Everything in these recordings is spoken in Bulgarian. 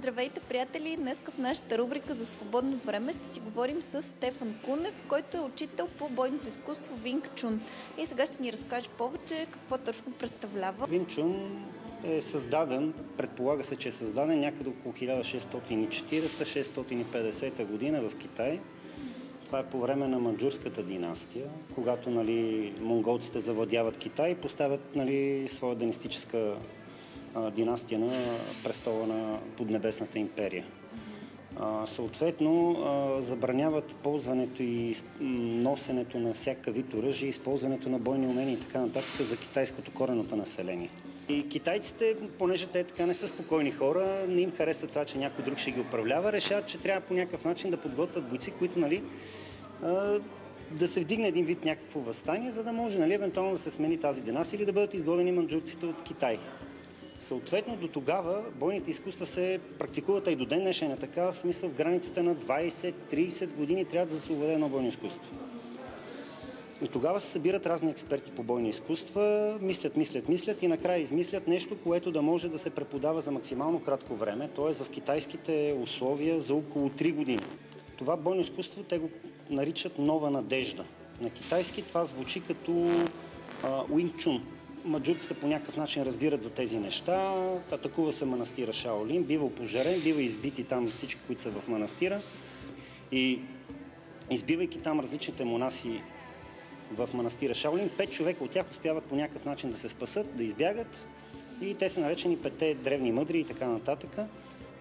Здравейте, приятели! Днес в нашата рубрика за свободно време ще си говорим с Стефан Кунев, който е учител по бойното изкуство Винг Чун. И сега ще ни разкаже повече какво точно представлява. Винг Чун е създаден, предполага се, че е създаден някъде около 1640-650 година в Китай. Това е по време на манджурската династия, когато монголците завладяват Китай и поставят своя династическа династия на престола на Поднебесната империя. Съответно, забраняват ползването и носенето на всяка вид оръжие, използването на бойни умения и така нататък за китайското кореното население. И китайците, понеже те така не са спокойни хора, не им харесва това, че някой друг ще ги управлява, решават, че трябва по някакъв начин да подготвят бойци, които да се вдигне един вид някакво въстание, за да може евентуално да се смени тази династия или да бъдат изгонени манджурците от Китай. Съответно, до тогава бойните изкуства се практикуват и до ден днешен е така, в смисъл в границите на 20-30 години трябва да се овладее едно бойно изкуство. И тогава се събират разни експерти по бойни изкуства, мислят и накрая измислят нещо, което да може да се преподава за максимално кратко време, т.е. в китайските условия за около 3 години. Това бойно изкуство те го наричат нова надежда. На китайски това звучи като Винг Чун. Маджурците по някакъв начин разбират за тези неща, атакува се манастира Шаолин, бива опожарен, бива избити там всички, които са в манастира и избивайки там различните монаси в манастира Шаолин, 5 човека от тях успяват по някакъв начин да се спасат, да избягат и те са наречени 5 древни мъдри и така нататък.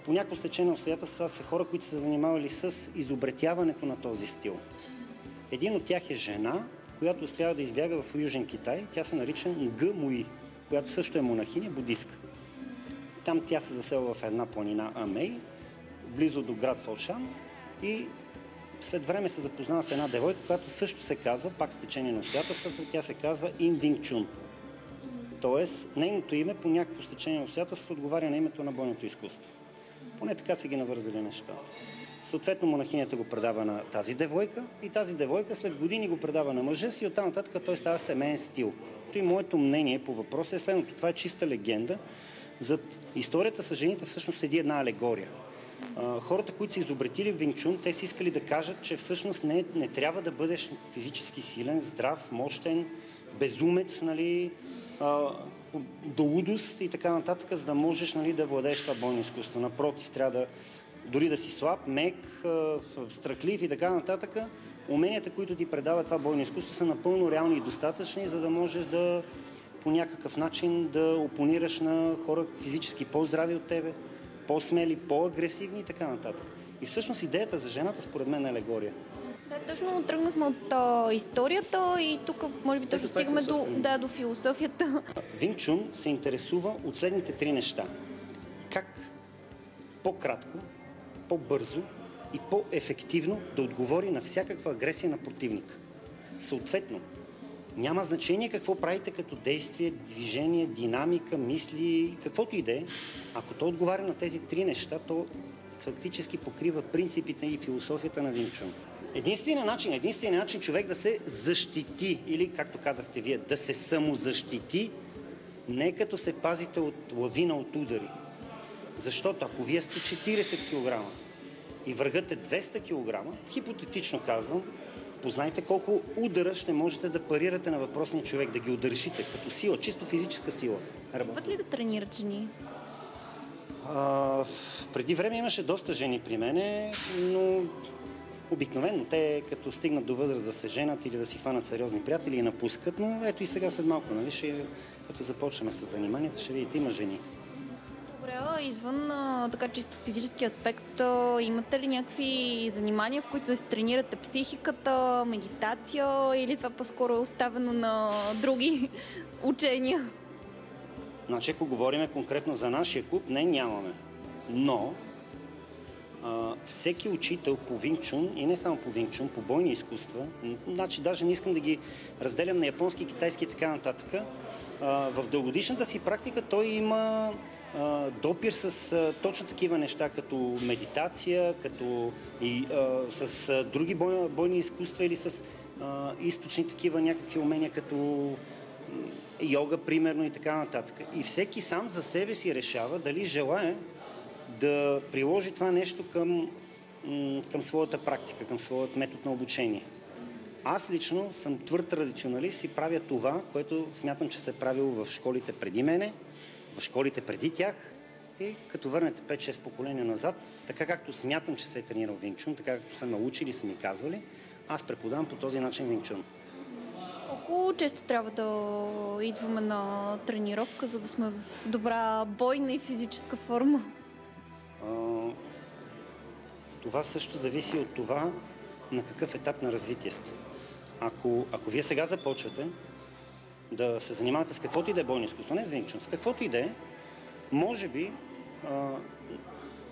По някакво стечение обстоятелства са хора, които са занимавали с изобретяването на този стил. Един от тях е жена, която успява да избяга в Южен Китай. Тя се нарича Нг Муи, която също е монахиня, будистка. Там тя се заселва в една планина Амей, близо до град Фошан и след време се запознава с една девойка, която също се казва, пак с течение на обстоятелствата, тя се казва Ин Винг Чун. Тоест, нейното име по някакво стечение на обстоятелствата отговаря на името на бойното изкуство. Поне така са ги навързали нещата. Съответно, монахинята го предава на тази девойка и тази девойка след години го предава на мъжа си и оттам нататък той става семейен стил. И моето мнение по въпроса е следното. Това е чиста легенда. Зад историята с жените всъщност седи една алегория. Хората, които са изобретили Винг Чун, те са искали да кажат, че всъщност не трябва да бъдеш физически силен, здрав, мощен, безумец, до лудост и така нататък, за да можеш да владееш това бойно изкуство. Напротив, трябва дори да си слаб, мек, страхлив и така нататък, уменията, които ти предава това бойно изкуство, са напълно реални и достатъчни, за да можеш да по някакъв начин да опонираш на хора физически по-здрави от тебе, по-смели, по-агресивни и така нататък. И всъщност идеята за жената според мен е алегория. Да, точно тръгнахме от историята и тук може би точно стигаме до философията. Винг Чун се интересува от следните 3 неща. Как по-кратко, по-бързо и по-ефективно да отговори на всякаква агресия на противника. Съответно, няма значение какво правите като действие, движение, динамика, мисли, каквото и да е. Ако то отговаря на тези 3 неща, то фактически покрива принципите и философията на Винг Чун. Единственият начин човек да се защити, или както казахте вие, да се самозащити, не като се пазите от лавина от удари. Защото ако вие сте 40 кг и врагът е 200 кг, хипотетично казвам, познайте колко удара ще можете да парирате на въпросния човек, да ги удържите като сила, чисто физическа сила. Трябват ли да тренират жени? Преди време имаше доста жени при мене, но обикновено те като стигнат до възраст да се женат или да си хванат сериозни приятели и напускат, но ето и сега след малко, като започнем с заниманията, ще видите, има жени. Добре, извън така чисто физически аспект, имате ли някакви занимания, в които да си тренирате психиката, медитация или това по-скоро е оставено на други учения? Значи, ако говорим конкретно за нашия клуб, нямаме. Но всеки учител по Винг Чун и не само по Винг Чун, по бойни изкуства, значи даже не искам да ги разделям на японски, китайски и така нататък, в дългогодишната си практика той има допир с точно такива неща, като медитация, като и с други бойни изкуства или с източни такива някакви умения, като йога, примерно, и така нататък. И всеки сам за себе си решава дали желае да приложи това нещо към своята практика, към своят метод на обучение. Аз лично съм твърд традиционалист и правя това, което смятам, че се е правило в школите преди мене, в школите преди тях и като върнете 5-6 поколения назад, така както смятам, че се е тренирал Винг Чун, така както са научили, са ми казвали, аз преподавам по този начин Винг Чун. Колко често трябва да идваме на тренировка, за да сме в добра бойна и физическа форма? Това също зависи от това на какъв етап на развитие сте. Ако вие сега започвате да се занимавате с каквото и да е бойно изкуство, не с Винг Чун, с каквото и да е, може би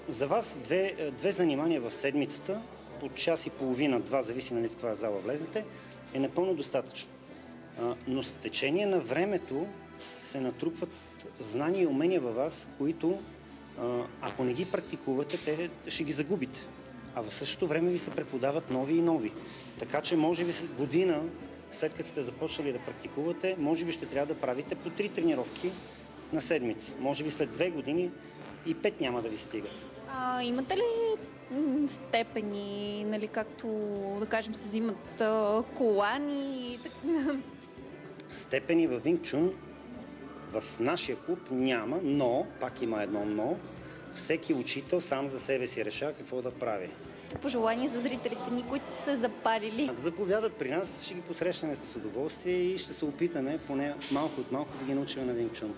за вас две занимания в седмицата, по час и половина, два, зависи в каква зала влезете, е напълно достатъчно. Но с течение на времето се натрупват знания и умения във вас, които ако не ги практикувате, те ще ги загубите. А в същото време ви се преподават нови и нови. Така че може би година, след като сте започнали да практикувате, може би ще трябва да правите по 3 тренировки на седмица. Може би след 2 години и 5 няма да ви стигат. Имате ли степени, нали, както да кажем се взимат колани? Степени в Винг Чун в нашия клуб няма, но, пак има едно но, всеки учител сам за себе си решава какво да прави. Пожелания за зрителите ни, които са се запалили. Да заповядат при нас, ще ги посрещаме с удоволствие и ще се опитаме поне малко от малко да ги научим на Винг Чун.